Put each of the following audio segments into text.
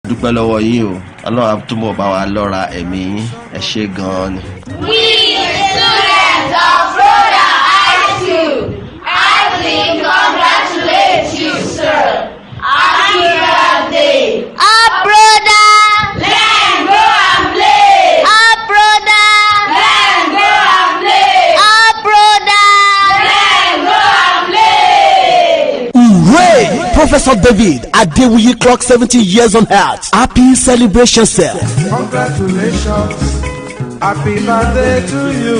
dúpẹ́ lọ́wọ́ yín o Ọlọ́run á túbọ̀ bá wa lọ́ra ẹ̀mí yín ẹ ṣé gan-an ni. We the students of Rhoda High School heartily congratulate you, sir. Happy birthday. Up, brother! Learn, go and play. Up, brother! Learn, go and play. Up, brother! Learn, go and play. Hooray! Professor David Adewuyi clock 70 years on earth. Happy celebration, sir. Congratulations. Happy birthday to you.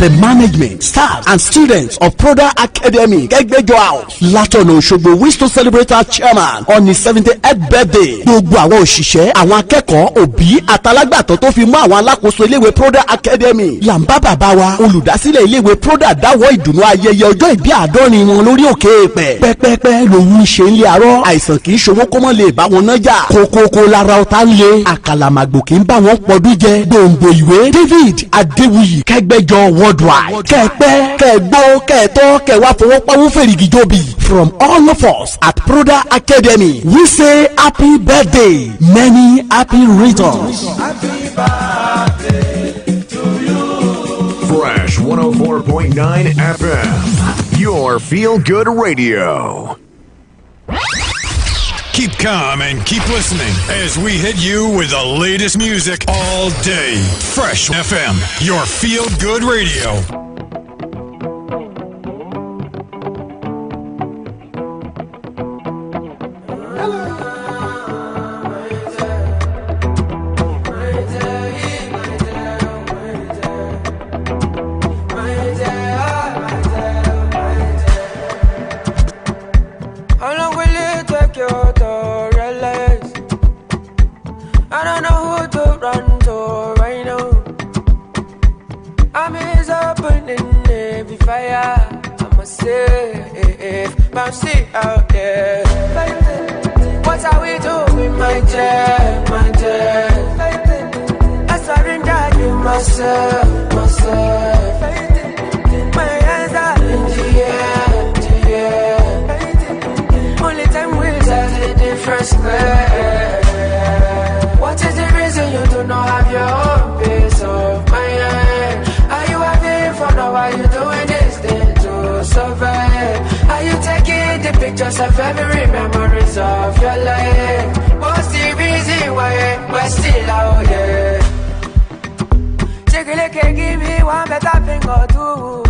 The management, staff, and students of Proda Academy Egbejo House Latono Osogbo wish to celebrate our chairman on his 78th birthday. Gbogbo àwọn òṣìṣẹ́, àwọn akẹ́kọ̀ọ́, òbí, àtàlágbàtọ́ tó fi mọ́ àwọn alákòóso iléèwé Proda Academy. Làǹbá bàbá wa, olùdásílẹ̀ iléèwé Proda dáwọ́ ìdùnnú ayẹyẹ ọjọ́ ìbí àádọ́rin wọn lórí òkè èèpẹ̀. Pẹ́pẹ́pẹ́ lòun ń ṣe ń lé arọ́. Àìsàn kì í ṣòwò kó mọ́ lè bá wọn nájà. Kókókó lára ọ̀tá ń le. Àkàlàmàgbò kì í bá wọn pọ̀dún jẹ. Gbòǹgbò ìwé David Adewuyi Kẹgbẹjọ worldwide. Kẹpẹ́, kẹgbó, kẹtọ́, kẹwàá fọwọ́pawọ́ fèrègì jòbì. From all of us at Proda Academy, we say happy birthday, many happy returns. Happy birthday to you. Fresh 104.9 FM, your feel-good radio. Keep calm and keep listening as we hit you with the latest music all day. Fresh FM, your feel-good radio. How long will it take you to realize? I don't know who to run to right now. I'm is opening every fire. I'm a safe, bouncy out there. What are we doing, my dear, my dear? I surrender you myself. My hands are in the air. Only time will tell the difference. What is the reason you do not have your own peace of mind? Are you having fun or are you doing this thing to survive? Are you taking the pictures of every memories of your life? What's the reason why we're still out here? Take a look and give me one better thing or two.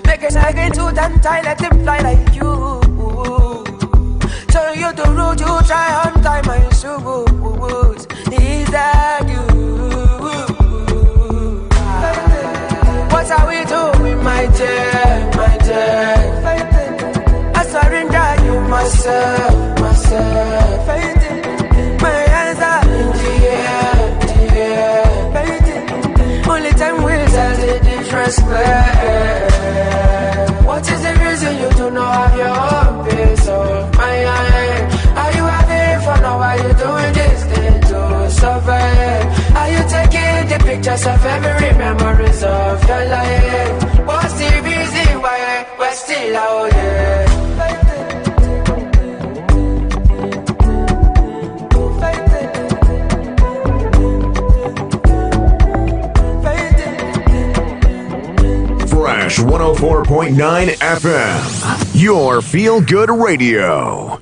Make a second to them tie, let them fly like you. Tell you the road you try on time my shoes. Is that you? What are we doing, my dear, my dear? I surrender you myself. My hands are in the air. Only time will tell the difference. What is the reason you do not have your own peace of mind? Are you having fun or are you doing this thing to survive? Are you taking the pictures of every memories of your life? What's the reason why we're still out here? Fresh 104.9 FM, your feel-good radio.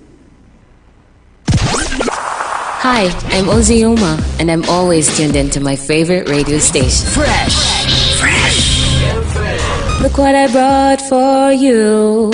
Hi, I'm Ozioma, and I'm always tuned into my favorite radio station. Fresh. Look what I brought for you.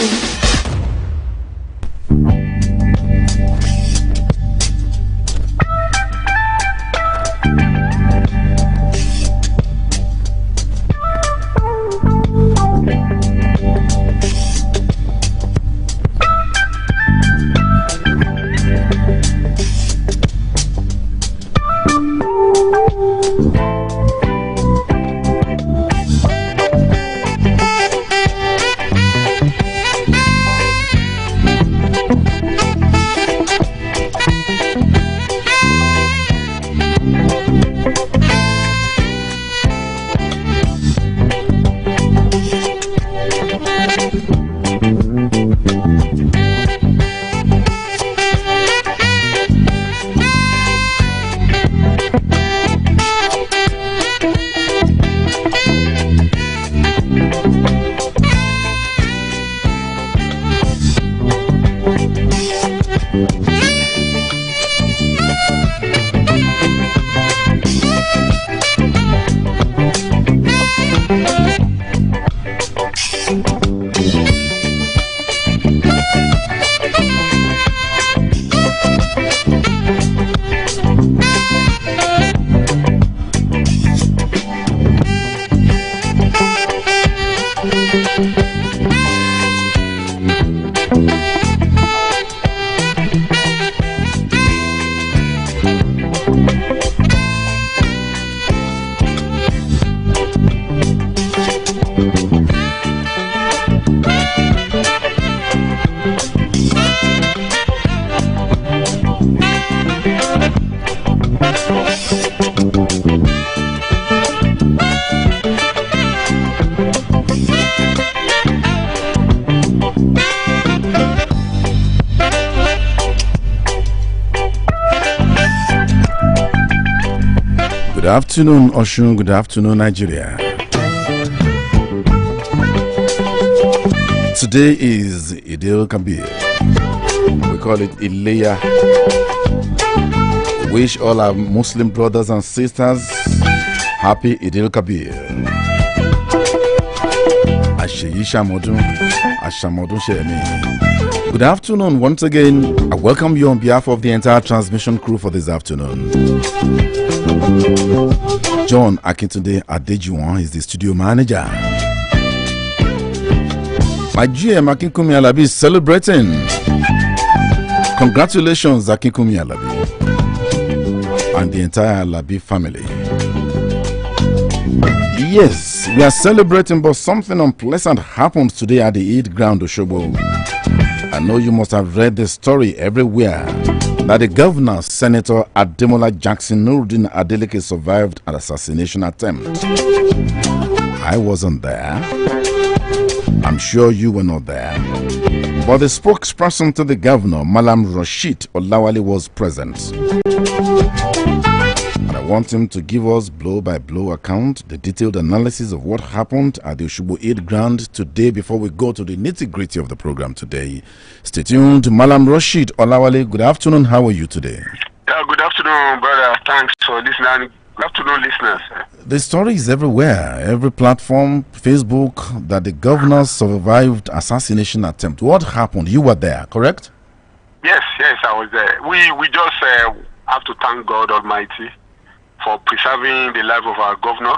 afternoon, Oshun. Good afternoon, Nigeria. Today is Idil Kabir. We call it Ileya. Wish all our Muslim brothers and sisters happy Idil Kabir. Asheyi Shamodun, Ashamodun Shemi. Good afternoon once again. I welcome you on behalf of the entire transmission crew for this afternoon. John Akintunde Adejuwon is the studio manager. My GM Akinkumi Alabi is celebrating. Congratulations, Akinkumi Alabi and the entire Alabi family. Yes, we are celebrating, but something unpleasant happened today at the Eid Ground Oshobo. I know you must have read the story everywhere that the governor, Senator Ademola Jackson Nuruddin Adeleke, survived an assassination attempt. I wasn't there. I'm sure you were not there. But the spokesperson to the governor, Malam Rashid Olawale, was present. And I want him to give us blow-by-blow account, the detailed analysis of what happened at the Oshobo Eid Ground today before we go to the nitty-gritty of the program today. Stay tuned. Malam Rashid Olawale, good afternoon. How are you today? Yeah, good afternoon, brother. Thanks for listening. Good afternoon, listeners. The story is everywhere, every platform, Facebook, that the governor survived assassination attempt. What happened? You were there, correct? Yes, I was there. We just have to thank God Almighty for preserving the life of our governor,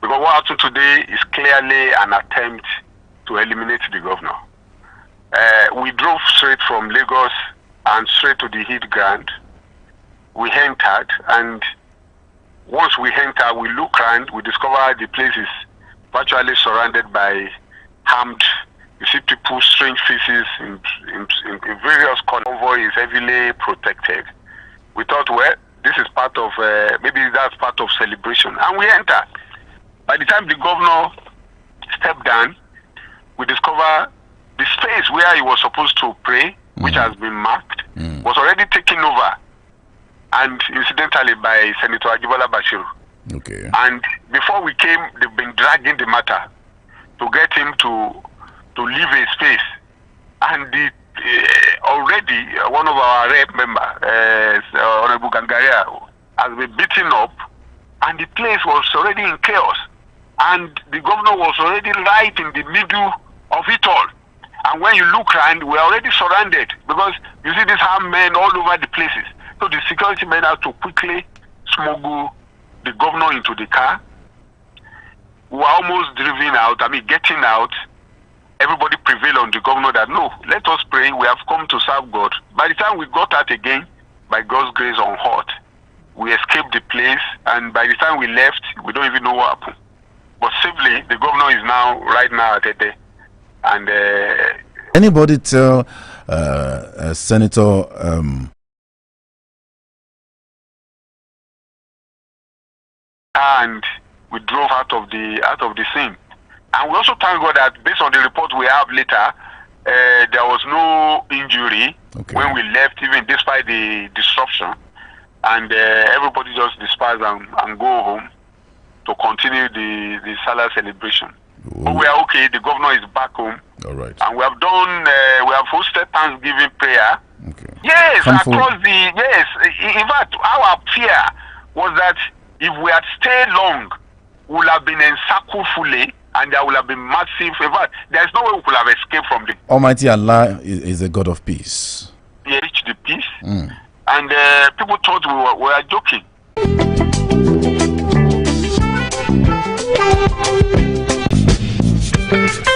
because what happened today is clearly an attempt to eliminate the governor. We drove straight from Lagos and straight to the Eid Ground. We entered, and once we enter, we look around, we discover the place is virtually surrounded by armed. You see people's strange faces in various corners. The convoy is heavily protected. We thought, well, this is part of, maybe that's part of celebration. And we enter. By the time the governor stepped down, we discover the space where he was supposed to pray, which has been marked, was already taken over. And incidentally by Senator Ajibola Bashiru. Okay. And before we came, they've been dragging the matter to get him to leave a space. And already one of our rep members, Honorable Gangaria, has been beaten up, and the place was already in chaos. And the governor was already right in the middle of it all. And when you look around, we're already surrounded, because you see these armed men all over the places. So the security men had to quickly smuggle the governor into the car. We were almost driven out, getting out. Everybody prevailed on the governor that, no, let us pray, we have come to serve God. By the time we got out again, by God's grace unhurt, we escaped the place, and by the time we left, we don't even know what happened. But safely, the governor is right now at Ede. And anybody tell Senator and we drove out of the scene. And we also thank God that based on the report we have later, there was no injury when we left, even despite the disruption. And everybody just dispersed and go home to continue the Salah celebration. Ooh. But we are okay. The governor is back home. All right. And we have done, we have hosted Thanksgiving prayer. Okay. Yes, in fact, our fear was that if we had stayed long, we would have been encircled fully, and there would have been massive. In fact, there is no way we could have escaped from the. Almighty Allah is a God of peace. He reached the peace, and people thought we were joking.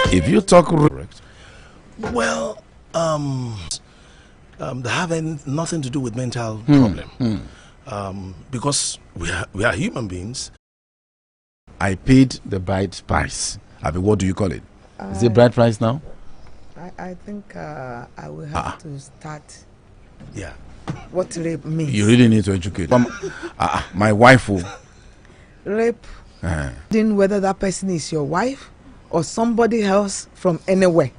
If you talk correct, well, they have nothing to do with mental problem. Because we are human beings. I paid the bride price. What do you call it? Is it bride price now? I think I will have to start. Yeah. What rape means. You really need to educate. My wife will. Rape. Whether that person is your wife or somebody else from anywhere.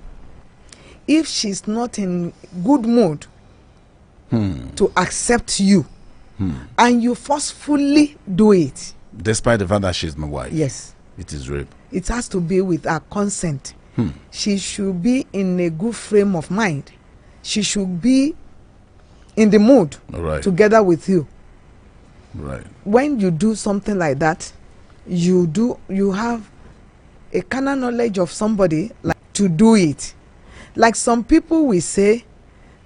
If she's not in good mood to accept you, and you forcefully do it, despite the fact that she's my wife, yes, it is rape. it has to be with her consent. She should be in a good frame of mind. She should be in the mood together with you. Right. When you do something like that, you have a kind of knowledge of somebody like to do it. Like some people will say,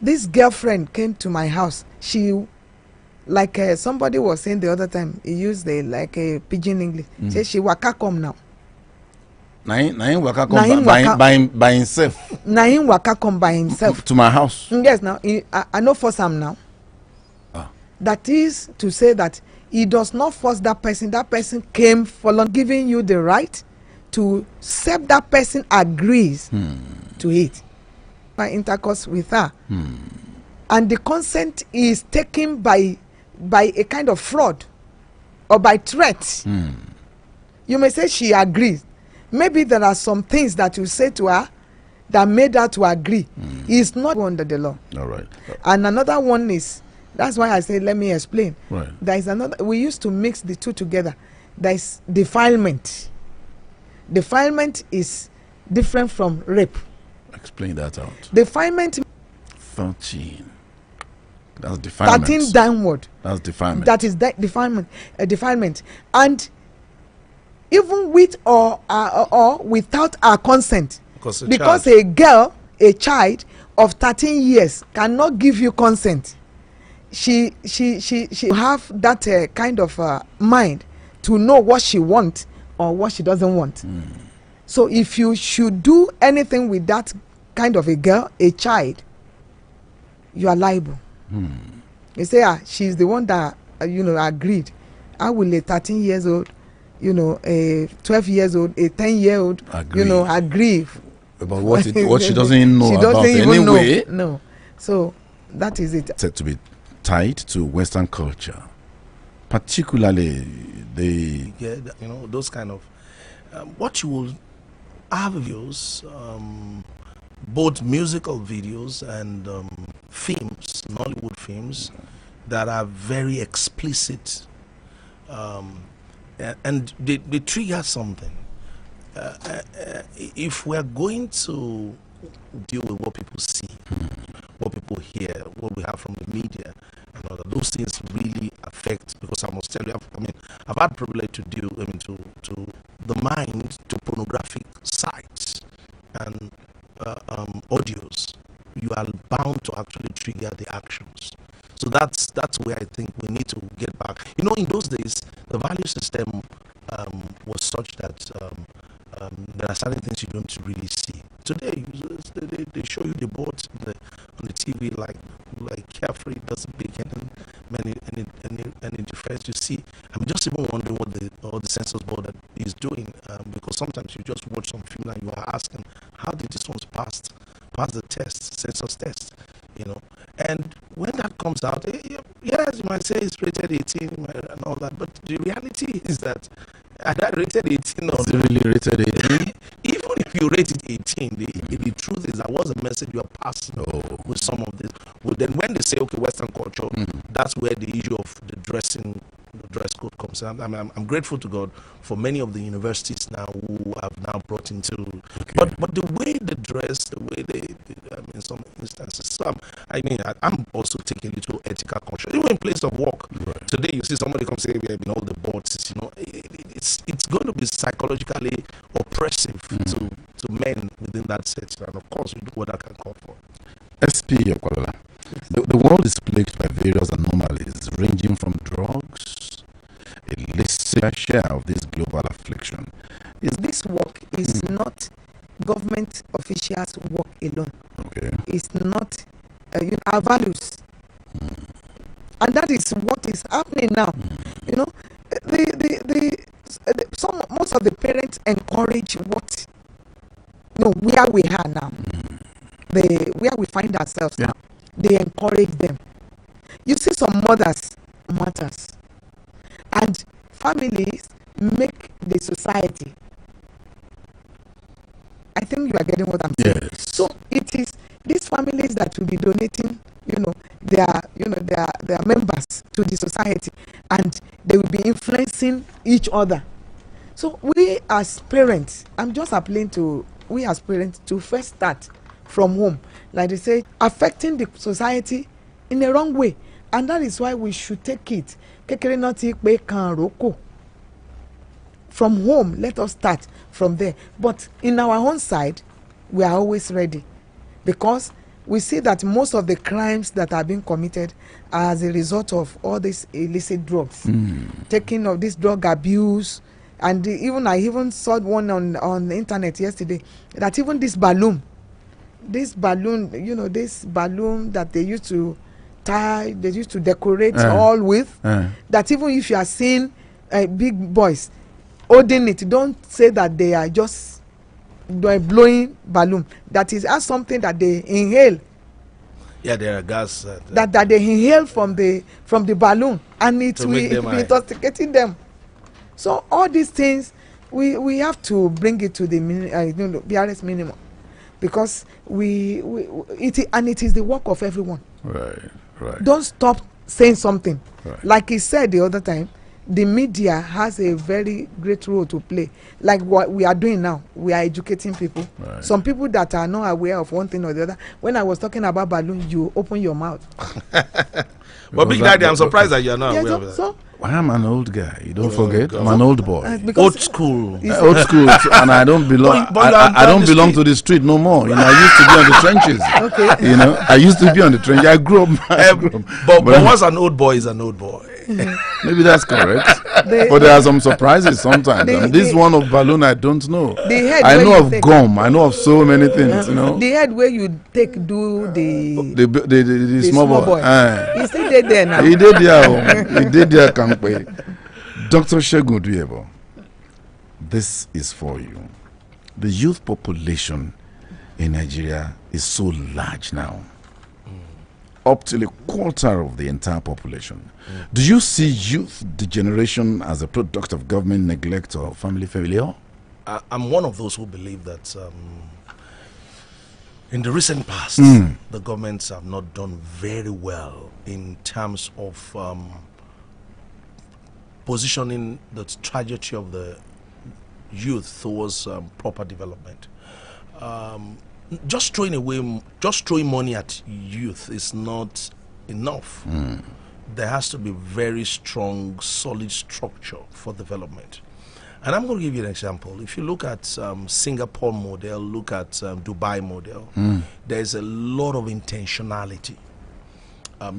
this girlfriend came to my house. She, like somebody was saying the other time, he used like a pidgin English. Say she waka come now. Naim waka come by himself. Naim waka come by himself to my house. Yes, now I know for some now. That is to say that he does not force that person. That person came for giving you the right to accept that person agrees to it. By intercourse with her, and the consent is taken by a kind of fraud or by threat. You may say she agrees. Maybe there are some things that you say to her that made her to agree. It's not under the law. All right. And another one is, that's why I say, let me explain. Right. There is another, we used to mix the two together. There is defilement. Defilement is different from rape. Explain that out. Defilement 13. That's defilement. 13 downward. That's defilement. That is defilement. Defilement. And even with or without our consent, because a girl, a child of 13 years cannot give you consent. She have that kind of mind to know what she wants or what she doesn't want. So if you should do anything with that kind of a girl, a child, you are liable. You say, she's the one that agreed. I will a 13 years old, a 12 years old, a 10-year-old, agree about what she doesn't know she about doesn't even anyway. No. So that is it. Said to be tied to Western culture, particularly those kind of what you will have videos, both musical videos and films, Nollywood films, that are very explicit, and they trigger something. If we're going to deal with what people see, what people hear, what we have from the media, and all those things really affect. Because I must tell you, I've had privilege to deal, to the mind, to pornographic sites and audios. You are bound to actually trigger the actions. So that's where I think we need to get back. In those days, the value system was such that there are certain things you don't really see. Today, they show you the boards on the TV like Carefree doesn't make any difference. You see, I'm just even wondering what the census board is doing, because sometimes you just watch some film and you are asking, how did this one pass the test, census test, And when that comes out, yes, you might say it's rated 18 and all that, but the reality is that at that rated 18 or really rated 18? Even if you rate it 18, the truth is that what's the message you are passing with some of this? Well, then when they say, okay, Western culture, that's where the issue of the dress code comes. I'm grateful to God for many of the universities now who have now brought into, but the way they dress, the way they in some instances, I'm also taking a little ethical conscious, even in place of work. Right. Today you see somebody come say, the boards, it's going to be psychologically oppressive to men within that sector, and of course we do what I can call for. SP Yokwalola, the world is plagued by various anomalies ranging from drugs, illicit share of this global affliction. This work is not government officials' work alone. Okay. It's not our values, and that is what is happening now. Most of the parents encourage what where we are now, where we find ourselves now. They encourage them. You see some mothers matters, and families make the society. I think you are getting what I'm saying. Yes. So it is these families that will be donating their members to the society, and they will be influencing each other. So we as parents, I'm just appealing to we as parents to first start from home, like they say, affecting the society in a wrong way, and that is why we should take it. From home, let us start from there. But in our own side, we are always ready, because we see that most of the crimes that are being committed are as a result of all these illicit drugs, taking of this drug abuse. And I even saw one on the internet yesterday, that even this balloon that they used to tie, they used to decorate all with, that even if you are seeing big boys holding it, don't say that they are just blowing balloon. That is as something that they inhale. Yeah, there are gas that they inhale from the balloon, and it will be intoxicating them. So all these things, we have to bring it to the BRS minimum, because it is the work of everyone. Right. Don't stop saying something. Right. Like he said the other time, the media has a very great role to play. Like what we are doing now, we are educating people. Right. Some people that are not aware of one thing or the other. When I was talking about balloon, you open your mouth. But Big Daddy, I'm surprised that you're not aware of that. So I'm an old guy. You don't forget. I'm an old boy. Old school. Old school, and I don't belong. I don't belong to the street no more. I used to be on the trenches. Okay. I used to be on the trenches. I grew up. But once an old boy is an old boy. Maybe that's correct. But there are some surprises sometimes. This one of balloon, I don't know. I know of gum. I know of so many things. The head where you do the small boy. He still did there now. He did there. He did there. Dr. Segun Duyebo, this is for you. The youth population in Nigeria is so large now, up to a quarter of the entire population. Do you see youth degeneration as a product of government neglect or family failure? I'm one of those who believe that in the recent past, the governments have not done very well in terms of positioning the trajectory of the youth towards proper development. Just throwing money at youth is not enough. There has to be very strong, solid structure for development. And I'm going to give you an example. If you look at Singapore model, look at Dubai model, there's a lot of intentionality.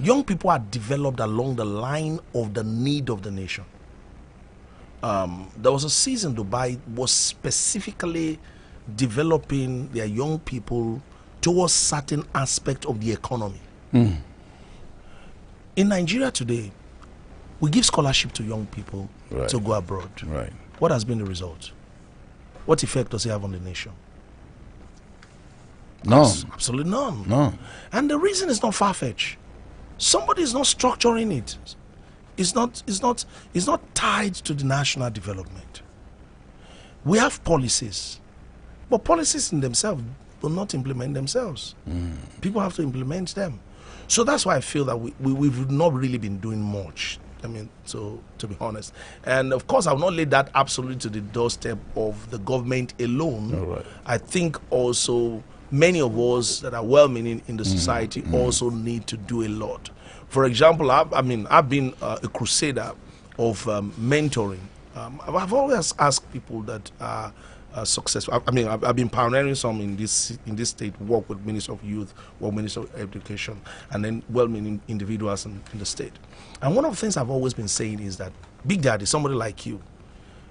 Young people are developed along the line of the need of the nation. There was a season Dubai was specifically developing their young people towards certain aspect of the economy. In Nigeria today, we give scholarship to young people to go abroad. Right. What has been the result? What effect does it have on the nation? None. Absolutely none. None. And the reason is not far-fetched. Somebody is not structuring it. It's not tied to the national development. We have policies, but policies in themselves will not implement themselves. People have to implement them. So that's why I feel that we've not really been doing much. I mean, so to be honest. And of course, I will not lay that absolutely to the doorstep of the government alone. Right. I think also many of us that are well-meaning in the society also need to do a lot. For example, I've been a crusader of mentoring. I've always asked people that are successful. I've been pioneering some in this state, work with Minister of Youth, work Minister of Education, and then well-meaning individuals in the state. And one of the things I've always been saying is that, Big Daddy, somebody like you,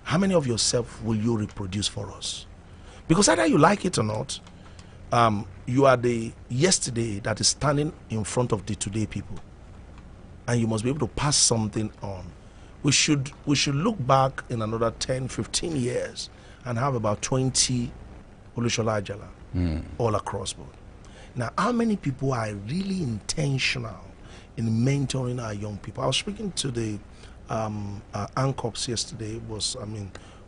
how many of yourself will you reproduce for us? Because either you like it or not, you are the yesterday that is standing in front of the today people. And you must be able to pass something on. We should look back in another 10, 15 years and have about 20 Olusola Ajala all across board. Now, how many people are really intentional in mentoring our young people? I was speaking to the ANCOPS yesterday.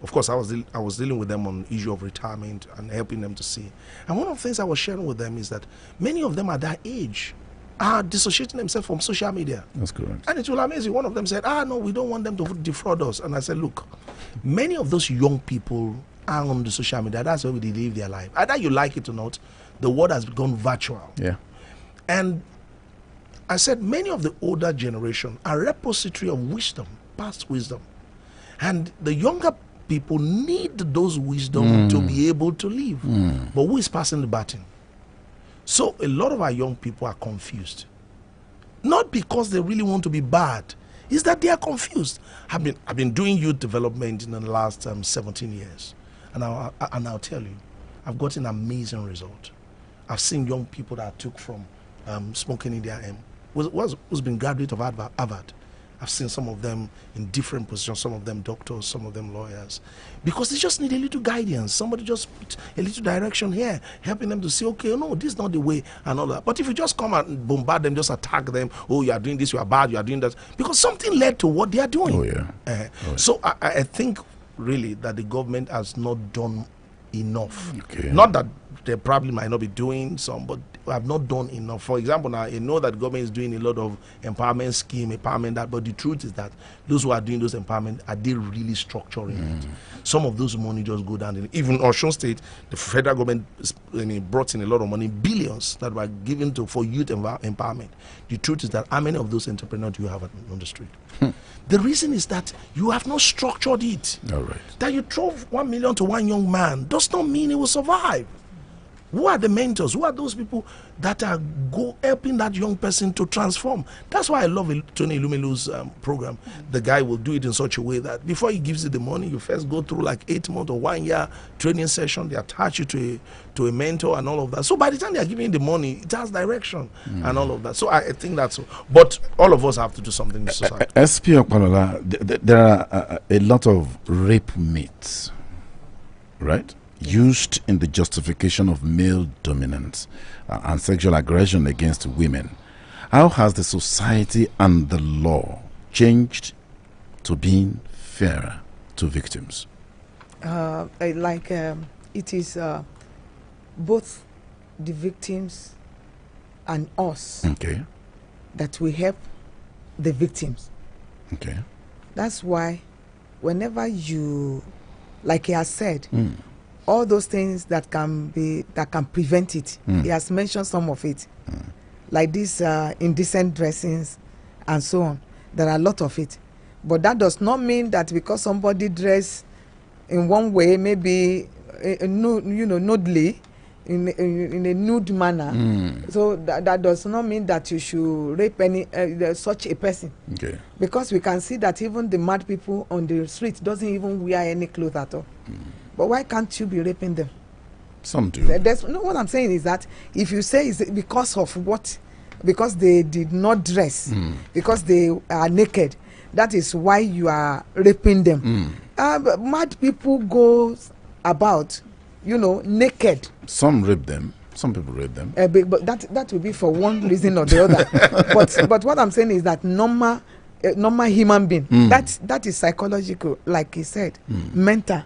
Of course, I was dealing with them on issue of retirement and helping them to see. And one of the things I was sharing with them is that many of them at that age, are dissociating themselves from social media. That's correct. And it will amaze you. One of them said, no, we don't want them to defraud us. And I said, look, many of those young people are on the social media. That's where they live their life. Either you like it or not, the world has gone virtual. Yeah. And I said, many of the older generation are repository of wisdom, past wisdom. And the younger people need those wisdom to be able to live. But who is passing the baton? So a lot of our young people are confused. Not because they really want to be bad, it's that they are confused. I've been doing youth development in the last 17 years. And I'll tell you, I've got an amazing result. I've seen young people that I took from smoking in their who's been graduate of Harvard. I've seen some of them in different positions, some of them doctors, some of them lawyers, because they just need a little guidance. Somebody just put a little direction here, helping them to say, okay, no, this is not the way, and all that. But if you just come out and bombard them, just attack them, oh, you are doing this, you are bad, you are doing that, because something led to what they are doing. Oh, yeah. So I think really that the government has not done enough. Okay. Not that they probably might not be doing some, but have not done enough. For example, now you know that the government is doing a lot of empowerment scheme, that, but the truth is that those who are doing those empowerment, are they really structuring it? Some of those money just go down. Even Osun State, the federal government brought in a lot of money, billions that were given for youth empowerment. The truth is that how many of those entrepreneurs do you have on the street? The reason is that you have not structured it. All right. That you throw 1 million to one young man does not mean he will survive. Who are the mentors? Who are those people that are helping that young person to transform? That's why I love Tony Ilumelu's program. The guy will do it in such a way that before he gives you the money, you first go through like 8 months or 1 year training session. They attach you to a mentor and all of that. So by the time they are giving you the money, it has direction and all of that. So I think that's so. But all of us have to do something in society. SP Okpalola, there are a lot of rape myths, right? Used in the justification of male dominance and sexual aggression against women. How has the society and the law changed to being fairer to victims? It is both the victims and us that we help the victims. Okay. That's why whenever you, like he has said, all those things that can prevent it. He has mentioned some of it, like this indecent dressings and so on. There are a lot of it, but that does not mean that because somebody dress in one way, maybe nudely, in a nude manner. So that does not mean that you should rape such a person. Okay. Because we can see that even the mad people on the street doesn't even wear any clothes at all. But why can't you be raping them? Some do. What I'm saying is that if you say it's because of because they did not dress, because they are naked, that is why you are raping them. Mad people go about, naked. Some rape them. Some people rape them. But that will be for one reason or the other. But what I'm saying is that normal human being, that is psychological, like he said, mental.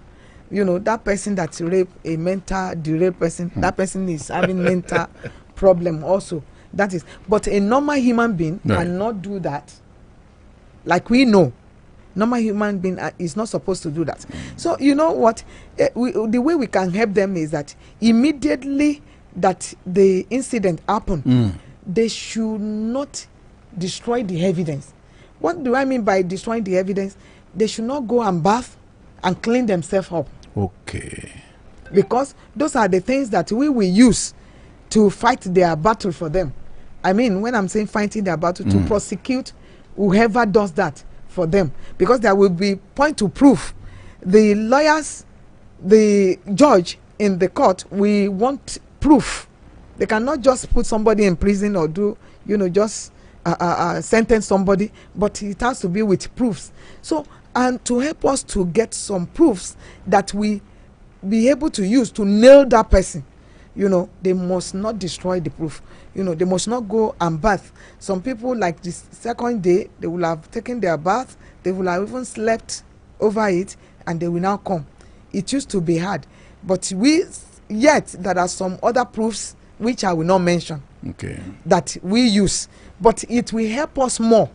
That person that rape the rape person, that person is having mental problem also. That is, but a normal human being cannot do that. Like we know, normal human being is not supposed to do that. So you know what? The way we can help them is that immediately that the incident happened, they should not destroy the evidence. What do I mean by destroying the evidence? They should not go and bath and clean themselves up. Okay. Because those are the things that we will use to fight their battle for them. I mean, when I'm saying fighting their battle, to prosecute whoever does that for them. Because there will be point to proof. The lawyers, the judge in the court, we want proof. They cannot just put somebody in prison or just sentence somebody, but it has to be with proofs. So, and to help us to get some proofs that we be able to use to nail that person, they must not destroy the proof. They must not go and bath. Some people, like this second day, they will have taken their bath, they will have even slept over it, and they will now come. It used to be hard, but yet there are some other proofs which I will not mention, okay, that we use, but it will help us more.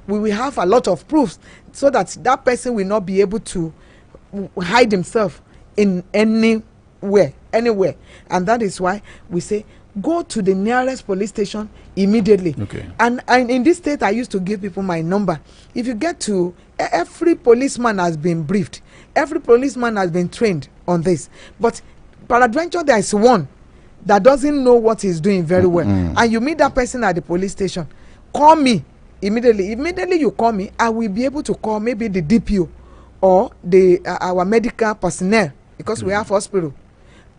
We will have a lot of proofs so that that person will not be able to hide himself in anywhere, and that is why we say go to the nearest police station immediately. Okay. And in this state, I used to give people my number. If you get to, every policeman has been briefed, every policeman has been trained on this, but peradventure there is one that doesn't know what he's doing very well, and you meet that person at the police station, call me immediately. You call me, I will be able to call maybe the DPO or the our medical personnel, because we have hospital.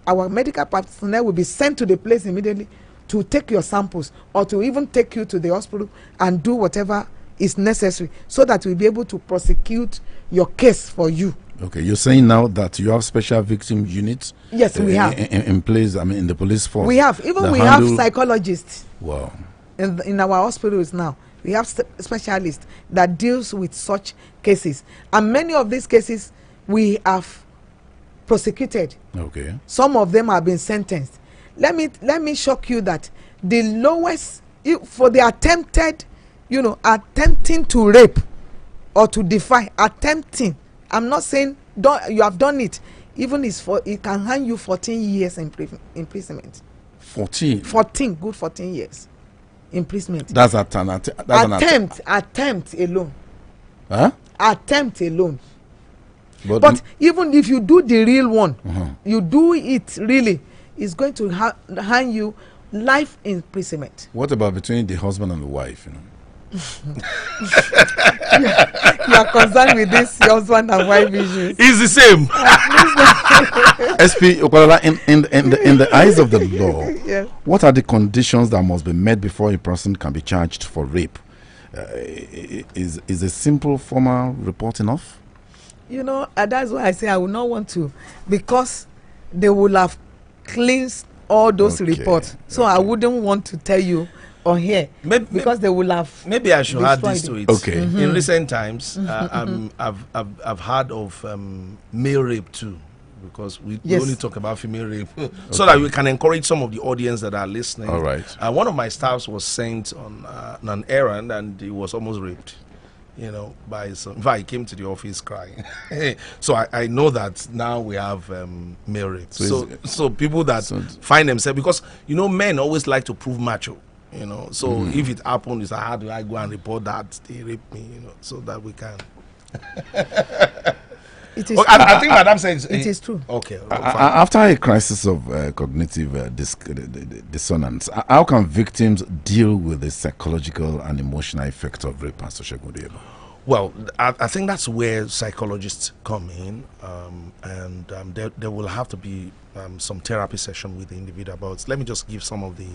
Our medical personnel will be sent to the place immediately to take your samples, or to even take you to the hospital and do whatever is necessary, so that we'll be able to prosecute your case for you. Okay, you're saying now that you have special victim units? Yes, we have in place. I mean, in the police force. we have have psychologists. Wow. In our hospitals now, we have specialists that deals with such cases, and many of these cases we have prosecuted. Okay. Some of them have been sentenced. Let me shock you that the lowest for the attempting to rape or to defy, attempting, I'm not saying you have done it, even it can hang you 14 years imprisonment. 14 good 14 years imprisonment. That's an attempt alone. Huh? Attempt alone. But even if you do the real one, you do it really, it's going to hang you life imprisonment. What about between the husband and the wife? You are concerned with this husband and wife issues. It's the same. SP Okwalala, in the eyes of the law, yes, what are the conditions that must be met before a person can be charged for rape? Is a simple formal report enough? That's why I say I would not want to, because they will have cleansed all those reports. So I wouldn't want to tell you on here, because they will have. Maybe I should add this to it. Okay. In recent times, I've heard of male rape too, because we only talk about female rape, so that we can encourage some of the audience that are listening. All right. One of my staffs was sent on an errand, and he was almost raped. By some. In fact, he came to the office crying. So I know that now we have male rape. So people that find themselves, because men always like to prove macho. So if it happens, it's like, how do I go and report that they raped me? So that we can. It is. I think Madam says it is true. Okay. After a crisis of cognitive dissonance, how can victims deal with the psychological and emotional effects of rape, Pastor Shegun? Well, I think that's where psychologists come in, and there will have to be some therapy session with the individual. But let me just give some of the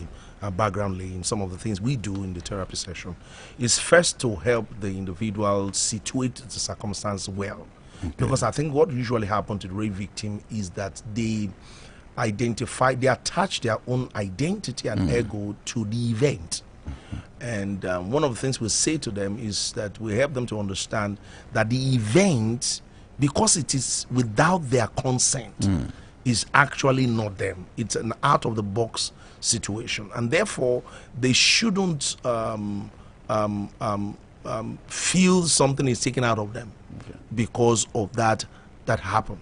background laying. Some of the things we do in the therapy session is first to help the individual situate the circumstance well. Okay. Because I think what usually happens to the rape victim is that they attach their own identity and ego to the event. And one of the things we say to them is that we help them to understand that the event, because it is without their consent, is actually not them. It's an out-of-the-box situation. And therefore, they shouldn't feel something is taken out of them because of that happened,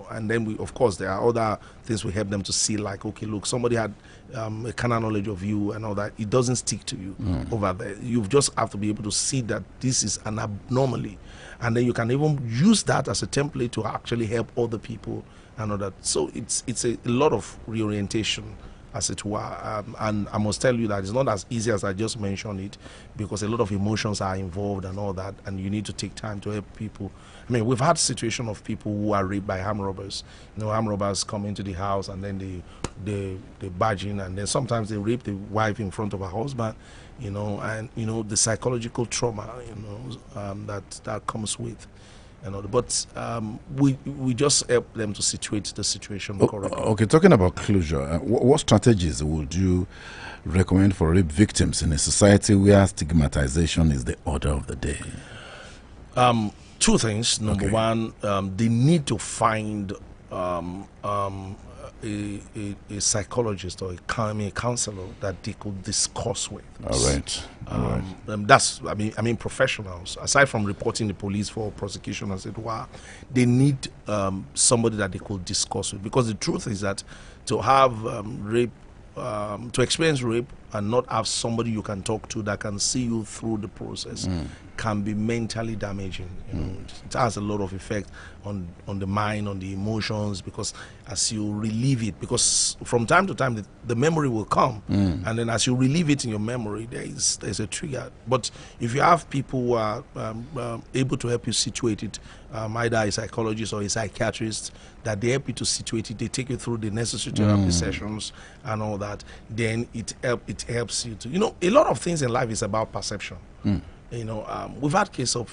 and then we, of course, there are other things we help them to see, like, okay, look, somebody had a carnal knowledge of you and all that. It doesn't stick to you over there. You just have to be able to see that this is an abnormality, and then you can even use that as a template to actually help other people and all that. So it's a lot of reorientation, as it were, and I must tell you that it's not as easy as I just mentioned it, because a lot of emotions are involved and all that, and you need to take time to help people. I mean, we've had situation of people who are raped by armed robbers. Armed robbers come into the house, and then they barge in, and then sometimes they rape the wife in front of her husband, and the psychological trauma, that comes with. But we just help them to situate the situation correctly. Okay, talking about closure, what strategies would you recommend for rape victims in a society where stigmatization is the order of the day? Two things. Number one, they need to find a psychologist or a counselor that they could discuss with. All right. That's I mean professionals. Aside from reporting the police for prosecution, as it were, they need somebody that they could discuss with, because the truth is that to have rape, to experience rape and not have somebody you can talk to that can see you through the process can be mentally damaging. You know, it has a lot of effect on the mind, on the emotions, because as you relive it, because from time to time the memory will come, and then as you relive it in your memory, there's a trigger. But if you have people who are able to help you situate it, either a psychologist or a psychiatrist, that they help you to situate it, they take you through the necessary therapy sessions and all that, then it helps you to, you know, a lot of things in life is about perception. You know, we've had cases of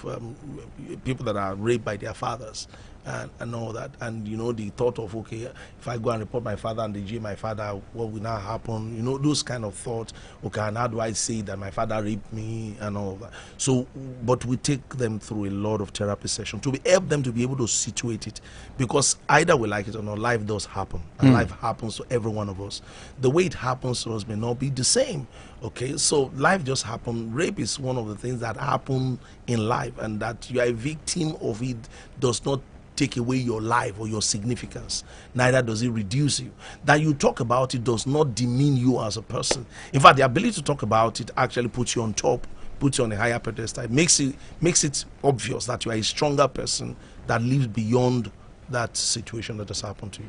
people that are raped by their fathers and all that, and you know, the thought of, okay, if I go and report my father and they jail my father, what will now happen? You know, those kind of thoughts. Okay, and how do I say that my father raped me and all that? So, but we take them through a lot of therapy sessions to help them to be able to situate it, because either we like it or not, life does happen, and life happens to every one of us. The way it happens to us may not be the same. Okay, so life just happened. Rape is one of the things that happen in life, and that you are a victim of it does not take away your life or your significance. Neither does it reduce you. That you talk about it does not demean you as a person. In fact, the ability to talk about it actually puts you on top, puts you on a higher pedestal. It makes it obvious that you are a stronger person that lives beyond that situation that has happened to you.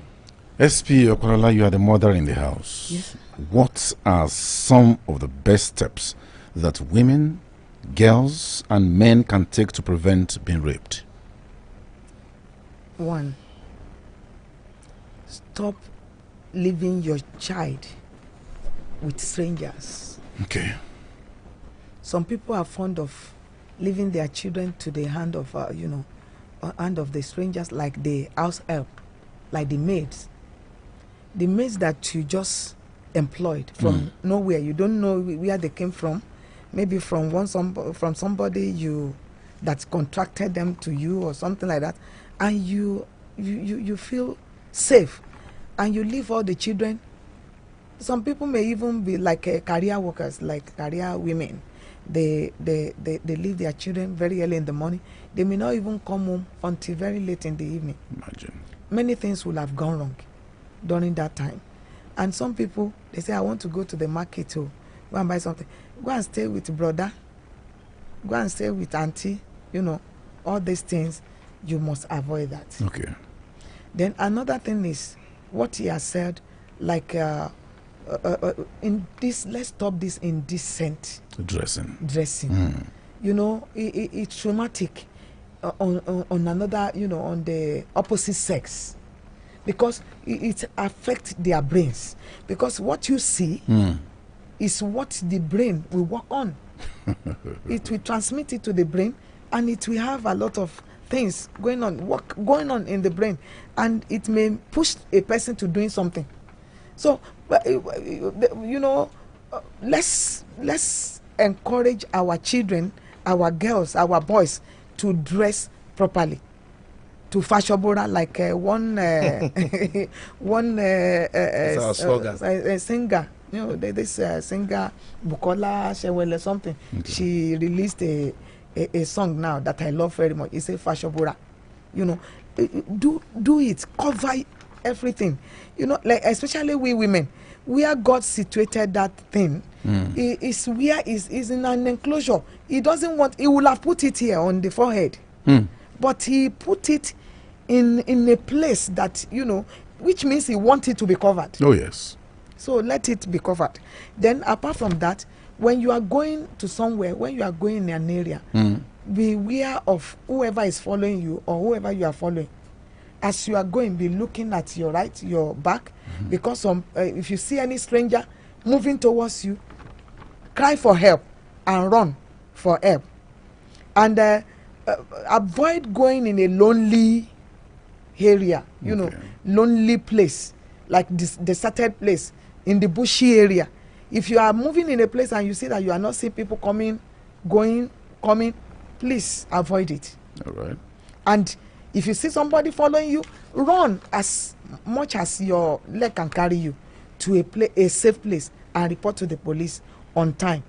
SP Okorola, you are the mother in the house. Yes. What are some of the best steps that women, girls, and men can take to prevent being raped? 1, stop leaving your child with strangers. Okay. Some people are fond of leaving their children to the hand of, hand of the strangers, like the house help, like the maids. The maids that you just employed from nowhere. You don't know where they came from. Maybe from somebody that contracted them to you or something like that. And you feel safe, and you leave all the children. Some people may even be like career workers, like career women. They leave their children very early in the morning. They may not even come home until very late in the evening. Imagine. Many things will have gone wrong during that time. And some people, they say, I want to go to the market to go and buy something. Go and stay with brother. Go and stay with auntie. You know, all these things. You must avoid that. Okay. Then another thing is what he has said, like in this, let's stop this indecent dressing. You know, it's traumatic on another, you know, on the opposite sex, because it affects their brains. Because what you see is what the brain will work on. It will transmit it to the brain, and it will have a lot of things going on in the brain, and it may push a person to doing something. So, you know, let's encourage our children, our girls, our boys to dress properly, to fashionable, like one singer. You know, this singer Bukola Shewele something. Okay. She released a song now that I love very much. It's a fashionable. You know, do it, cover everything. You know, like especially we women, where God situated that thing. Is where is in an enclosure. He doesn't want. He will have put it here on the forehead, but he put it in a place that, you know, which means he wants it to be covered. Oh yes. So let it be covered. Then apart from that, when you are going to somewhere, when you are going in an area, beware of whoever is following you or whoever you are following. As you are going, be looking at your right, your back, because if you see any stranger moving towards you, cry for help and run for help. And avoid going in a lonely area, you know, lonely place, like this deserted place, in the bushy area. If you are moving in a place and you see that you are not seeing people coming, going, coming, please avoid it. All right. And If you see somebody following you, run as much as your leg can carry you to a safe place and report to the police on time.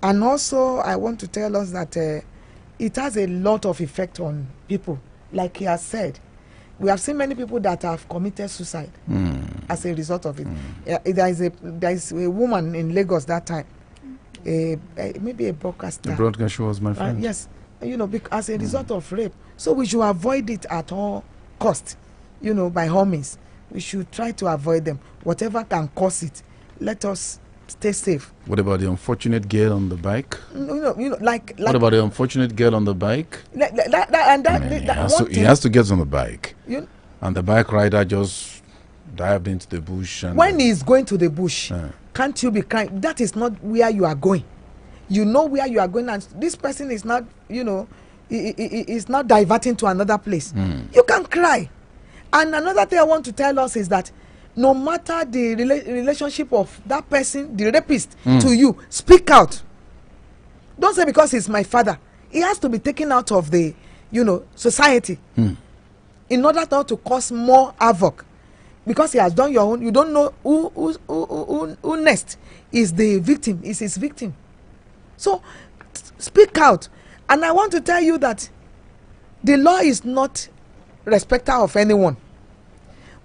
And also, I want to tell us that it has a lot of effect on people. Like he has said, we have seen many people that have committed suicide as a result of it. There is a woman in Lagos that time, maybe a broadcaster. The broadcaster was my friend. Yes, as a result of rape. So we should avoid it at all cost. By all means, we should try to avoid them. Whatever can cause it, let us stay safe. What about the unfortunate girl on the bike? Like what about the unfortunate girl on the bike? He has to get on the bike, and the bike rider just dived into the bush. And when he's going to the bush, can't you be crying? That is not where you are going. You know where you are going, and this person is not, is not diverting to another place. You can cry. And another thing I want to tell us is that no matter the relationship of that person, the rapist, to you, speak out. Don't say because he's my father. He has to be taken out of the, society in order not to cause more havoc. Because he has done your own, you don't know who next is the victim, is his victim. So speak out. And I want to tell you that the law is not respecter of anyone.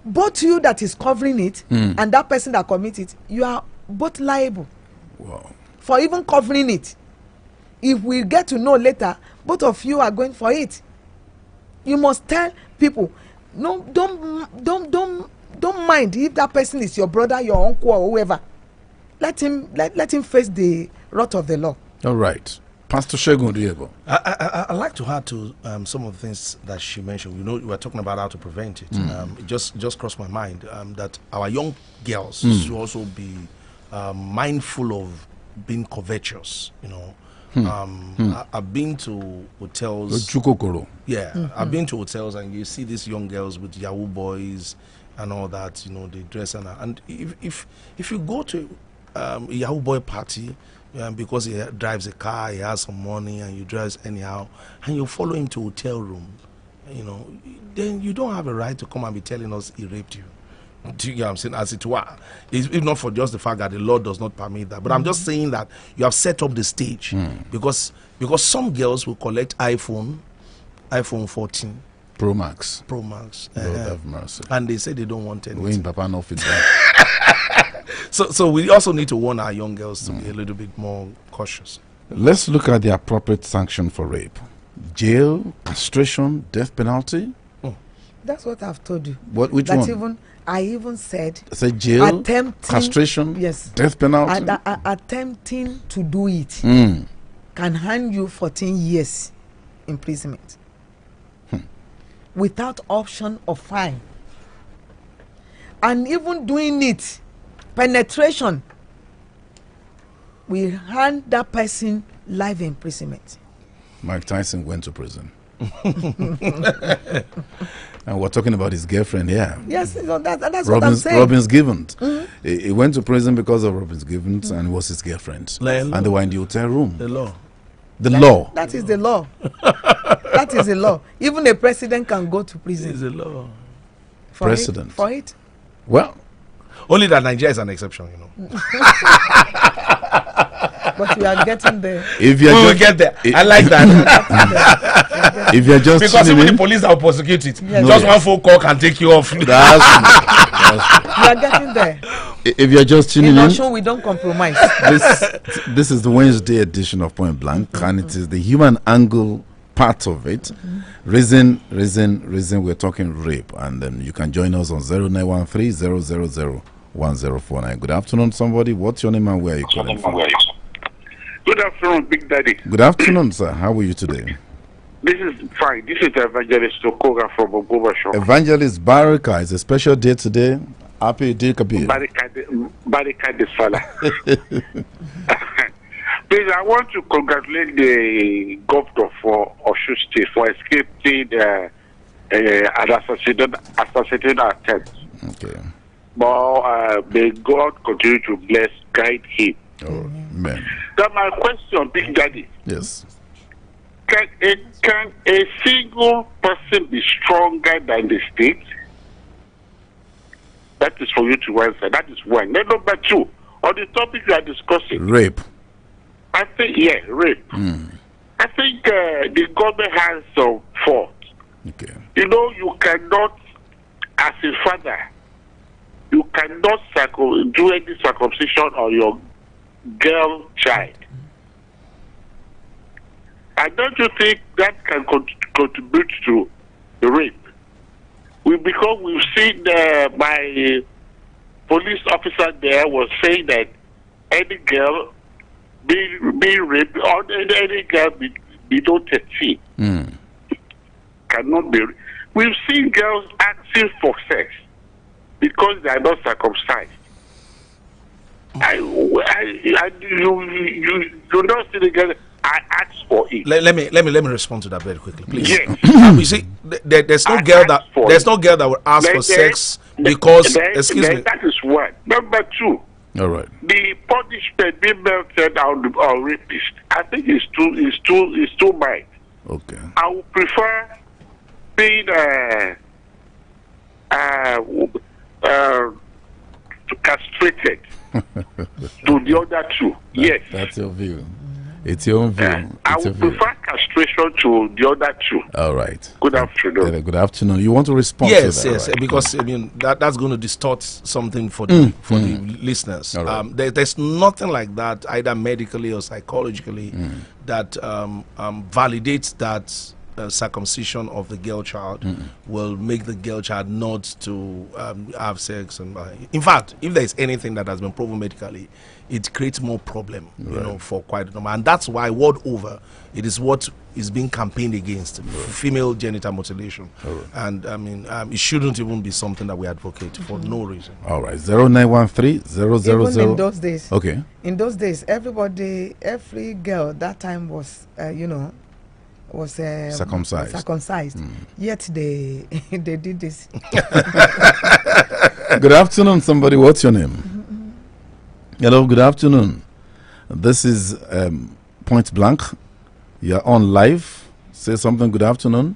Both you that is covering it and that person that commit it, you are both liable for even covering it. If we get to know later, both of you are going for it. You must tell people, no, don't mind if that person is your brother, your uncle, or whoever. Let him face the wrath of the law. All right. Pastor Shegun Diego. I'd like to add to some of the things that she mentioned. We were talking about how to prevent it. It just crossed my mind that our young girls should also be mindful of being covetous. I've been to hotels. Yeah, I've been to hotels and you see these young girls with Yahoo boys and all that. They dress and if you go to a Yahoo boy party. Because he drives a car, he has some money, and you drive anyhow, and you follow him to hotel room, then you don't have a right to come and be telling us he raped you. Do you know what I'm saying? As it were, if not for just the fact that the law does not permit that. But I'm just saying that you have set up the stage because some girls will collect iPhone 14. Pro Max. Lord have mercy. And they say they don't want anything. We in Papa no feedback. So we also need to warn our young girls to be a little bit more cautious. Let's look at the appropriate sanction for rape. Jail, castration, death penalty? That's what I've told you. Which one? I even said jail, castration, yes, death penalty? Attempting to do it can hand you 14 years imprisonment without option of fine. And even doing it, penetration, will hand that person life imprisonment. Mike Tyson went to prison. And we're talking about his girlfriend here. Yes, that's what I'm saying. Robbins Givens. He went to prison because of Robbins Givens and was his girlfriend. And they were in the hotel room. The law. That is the law. That is the law. Even a president can go to prison. It's the law. For it. Well, only that Nigeria is an exception, But we are getting there. If we will get there. I like that. If you're just because even the police will prosecute it. Yes. One phone call can take you off. We are getting there. If you're just tuning in, Oshun, we don't compromise. This is the Wednesday edition of Point Blank, and it is the human angle part of it. Reason. We're talking rape, and then you can join us on 0913-000-1049. Good afternoon, somebody. What's your name and where are you calling from? Good afternoon, Big Daddy. Good afternoon, sir. How are you today? This is fine. This is Evangelist Okoga from Ogobasho. Evangelist Baraka. It's a special day today. Happy Day Kabir. Baraka de Salah. Please, I want to congratulate the governor for Osun State for escaping an assassinated attempt. Okay. But may God continue to bless, guide him. Oh, amen. Now, my question, Big Daddy. Yes. Can a single person person be stronger than the state? That is for you to answer. That is one. Then number two, on the topic we are discussing. Rape. I think, rape. I think the government has some fault. Okay. You know, you cannot, as a father, you cannot do any circumcision on your girl child. And don't you think that can contribute to the rape? Because we've seen my police officer there was saying that any girl being raped or any girl below 13 cannot be. We've seen girls asking for sex because they are not circumcised. You don't see the girl. I asked for it. Let me respond to that very quickly, please. Yes. You see, there's no girl that will ask for sex because excuse me. That is one. Number two. All right. The punishment being melted on rapist, I think is too mild. Okay. I would prefer being castrated to the other two. Yes. That's your view. It's your own view. I would prefer castration to the other two. All right. Good afternoon. Good afternoon. You want to respond yes, to that? Yes, right? Because I mean that's going to distort something for the listeners. Right. There's nothing like that either medically or psychologically that validates that circumcision of the girl child will make the girl child not to have sex. And in fact, if there is anything that has been proven medically, it creates more problem, you know, for quite a number. And that's why world over, it is what is being campaigned against, female genital mutilation. And I mean, it shouldn't even be something that we advocate for no reason. All right, 0913 000. Even in those days. Okay. In those days, every girl that time was, was circumcised. Yet they did this. Good afternoon, somebody. What's your name? Hello, good afternoon. This is Point Blank. You're on live. Say something. Good afternoon.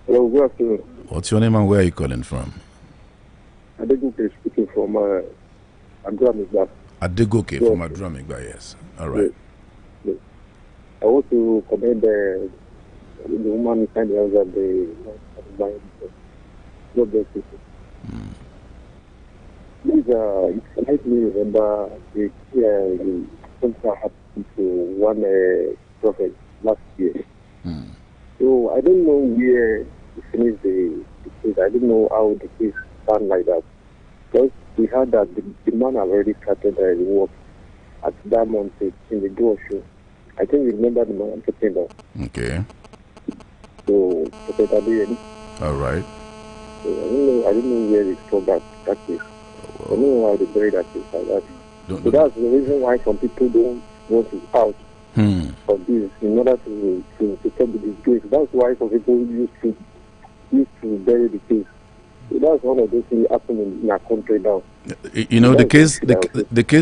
Hello, good afternoon. What's your name and where are you calling from? Adegoke speaking from Adramigba. Adegoke from Adramigba, yes. All right. Yes. I want to commend the woman inside the house at the God bless you. Please, it makes me remember the something that happened to one prophet last year. So I don't know where to finish the case. I don't know how the case stand like that. Because we heard that the man had already started the work at that mountain in the door show. I think you remember the man I'm talking about. Okay. So, all right. So, I don't know where they stop that case. I don't know why they bury that case like that. So that's the reason why some people don't want to out of this in order to stop the disgrace. That's why some people used to bury the case. So that's one of those things happening in our country now. You know, the case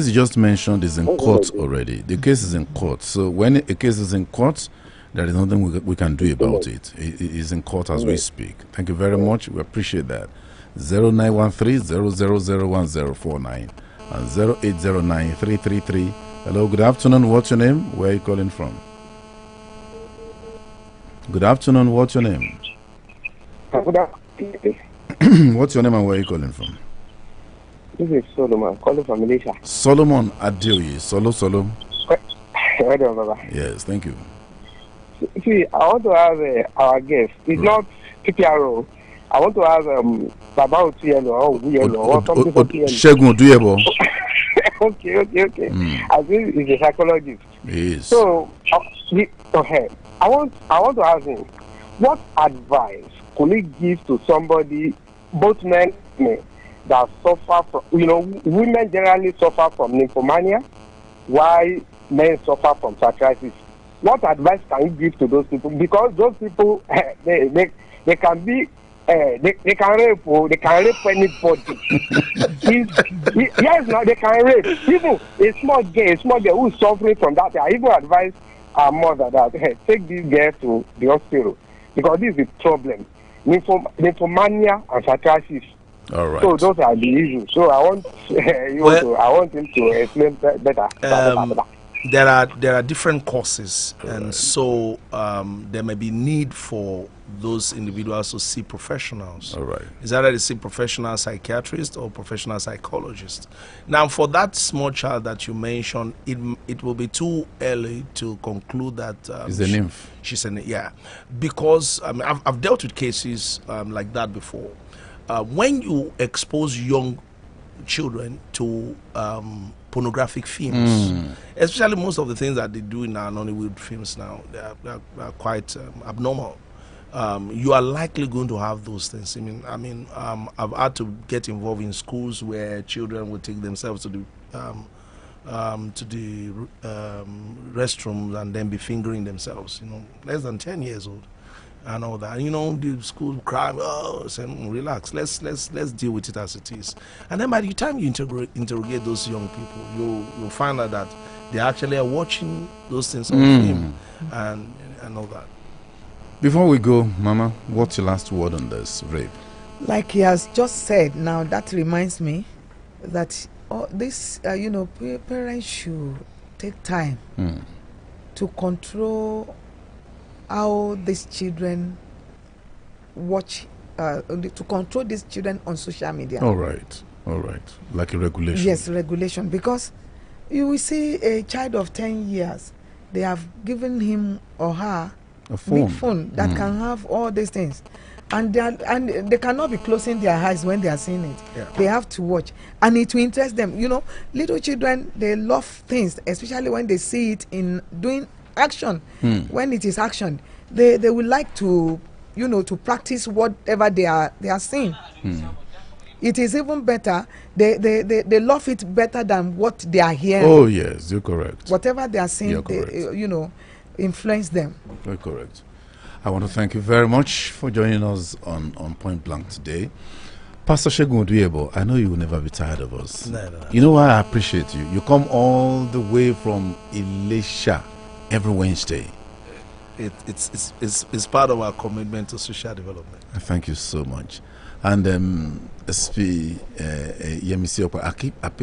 you just mentioned is in court already. The case is in court. So when a case is in court, there is nothing we can do about it. It is in court as we speak. Thank you very much. We appreciate that. 0913 0001049 and 0809 333. Hello, good afternoon. What's your name? Where are you calling from? Good afternoon. What's your name? What's your name and where are you calling from? This is Solomon, calling from Malaysia. Solomon Adeoye. Solo. Yes, thank you. See, I want to have our guest. It's not PPRO. I want to have Baba Otieno or Uyelo or something. Shegun Oduyebo. Okay. I think he's a psychologist. Yes. So, I want to ask him, what advice could he give to somebody, both men that suffer from, women generally suffer from nymphomania, while men suffer from psychiatrisis. What advice can you give to those people? Because those people, they can be, they can rape anybody. Yes, now they can rape. Even a small girl who is suffering from that, I even advise our mother that take this girl to the hospital. because this is a problem. Nymphomania and psychiatrisis. All right. So those are the issues. So I want I want him to explain better. There are different causes, and so there may be need for those individuals to see professionals. All right. Is either to see professional psychiatrist or professional psychologist. Now, for that small child that you mentioned, it will be too early to conclude that It's a nymph. She's because I've dealt with cases like that before. When you expose young children to pornographic films, especially most of the things that they do in our Nollywood films now, they are quite abnormal. You are likely going to have those things. I've had to get involved in schools where children will take themselves to the restrooms and then be fingering themselves. Less than 10 years old. And all that, the school cry, saying, relax, let's deal with it as it is. And then by the time you interrogate those young people, you'll find out that they actually are watching those things on film and all that. Before we go, Mama, what's your last word on this rape? Like he has just said, now that reminds me that this, parents should take time to control how these children watch, to control these children on social media. All right. Like a regulation. Yes, regulation. Because you will see a child of 10 years, they have given him or her a phone, big phone that can have all these things. And they cannot be closing their eyes when they are seeing it. Yeah. They have to watch. And it will interest them. Little children, they love things, especially when they see it in doing action. When it is action, they would like to to practice whatever they are seeing. It is even better, they love it better than what they are hearing. Oh yes, you're correct. Whatever they are seeing, they, influence them. Very correct. I want to thank you very much for joining us on Point Blank today. Pastor Segun Oduebo, I know you will never be tired of us. No. You know why I appreciate you? You come all the way from Elisha every Wednesday. It's part of our commitment to social development. Thank you so much. And SP Yemisi Opo,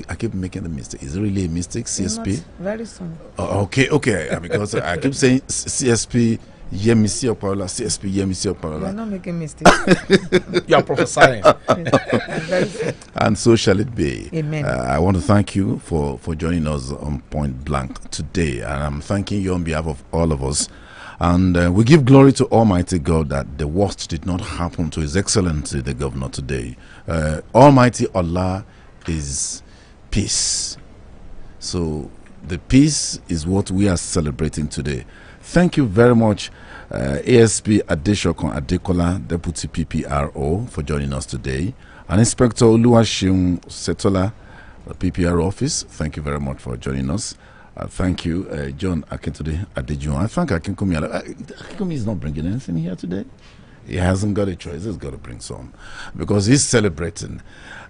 I keep making the mistake. Is it really a mistake? CSP? Not very soon. Okay. Because I keep saying CSP Yemisi Opola, CSP Yemisi Opola. You're not making mistakes. You're prophesying. And so shall it be. Amen. I want to thank you for joining us on Point Blank today. And I'm thanking you on behalf of all of us. And we give glory to Almighty God that the worst did not happen to His Excellency the Governor today. Almighty Allah is peace. So the peace is what we are celebrating today. Thank you very much, ASP Adeshokon Adekola, Deputy PPRO, for joining us today. And Inspector Oluwaseun Setola, PPRO Office, thank you very much for joining us. Thank you, John Akintude Adejuan. I think Akinkumi is not bringing anything here today. He hasn't got a choice. He's got to bring some because he's celebrating.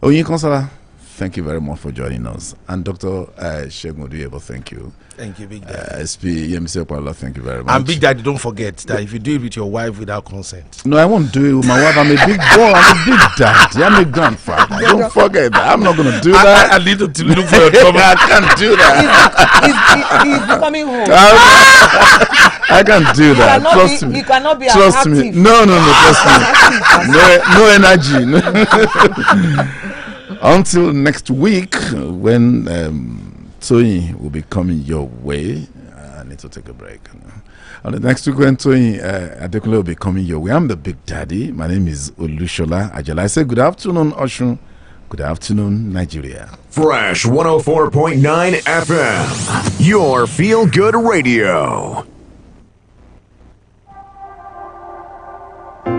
Oyin Konsala, thank you very much for joining us. And Dr. Segun Oduebo, thank you. Thank you, Big Daddy. SP Yemisi Opala, thank you very much. And Big Daddy, don't forget that if you do it with your wife without consent. No, I won't do it with my wife. I'm a big boy. I'm a big daddy. I'm a grandfather. Don't forget that. I'm not going to do that. I need to look for your trouble. I can't do that. He's becoming home. I can't do that. Trust me. He cannot be trust active. me. No. Trust me. No energy. Until next week, when Toyin will be coming your way. I need to take a break. On the next week, when Toyin Adekunle will be coming your way, I'm the Big Daddy. My name is Olushola Ajala. I say good afternoon, Oshun. Good afternoon, Nigeria. Fresh 104.9 FM, your feel-good radio.